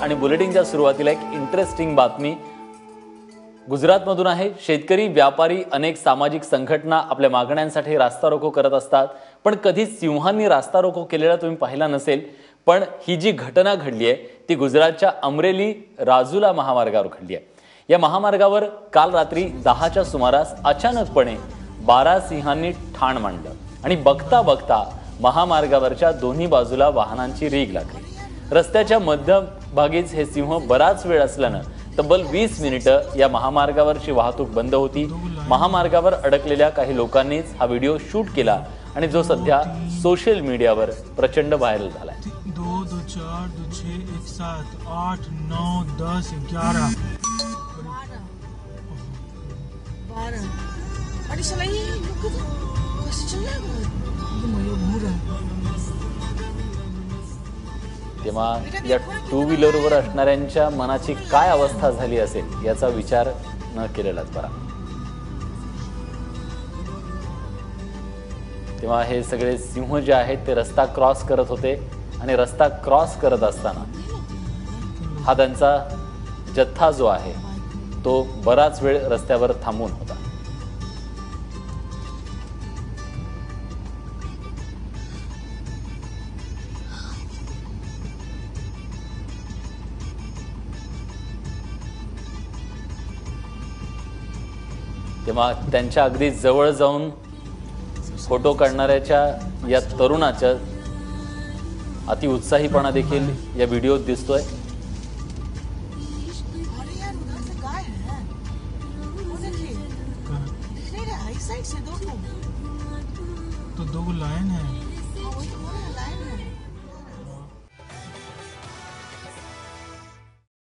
आणि बुलेटिनच्या सुरुवातीला एक इंटरेस्टिंग बातमी गुजरातमधून आहे। शेतकरी, व्यापारी, अनेक सामाजिक संघटना आपल्या मागण्यांसाठी रास्ता रोको करत असतात, पण कधी सिंहांनी रास्ता रोको केलेला तुम्ही पाहिला नसेल। पण ही जी घटना घडली आहे ती गुजरातच्या अमरेली राजुला महामार्गावर घडली आहे। या महामार्गावर काल रात्री 10च्या सुमारास अचानकपणे 12 सिंहांनी ठाण मांडलं आणि बघता बघता महामार्गावरच्या दोन्ही बाजूला वाहनांची रीग लागली। रस्त्याच्या मध्यभागीच हे सिंह बराच वेळ असल्यानं तब्बल 20 मिनिटं या महामार्गावरची वाहतूक बंद होती। महामार्गावर अडकलेल्या काही लोकांनीच हा व्हिडिओ शूट केला आणि जो सध्या सोशल मीडियावर प्रचंड व्हायरल झालाय। 2 2 4 2 6 1 7 8 9 10 11 12 आणि सलाई लोक कसं चाललंय तेव्हा या टू व्हीलरवर असणाऱ्यांच्या मनाची काय अवस्था झाली असेल याचा विचार न केलेलाच बरा। तेव्हा हे सगळे सिंह जे आहेत ते रस्ता क्रॉस करत होते आणि रस्ता क्रॉस करत असताना हा त्यांचा जत्था जो आहे तो बराच वेळ रस्त्यावर थांबून होता। तेव्हा त्यांच्या अगदी जवळ जाऊन फोटो काढणाऱ्याच्या या तरुणाच्या अति उत्साहीपणा देखील या व्हिडिओत दिसतोय। तो 2 लायन है।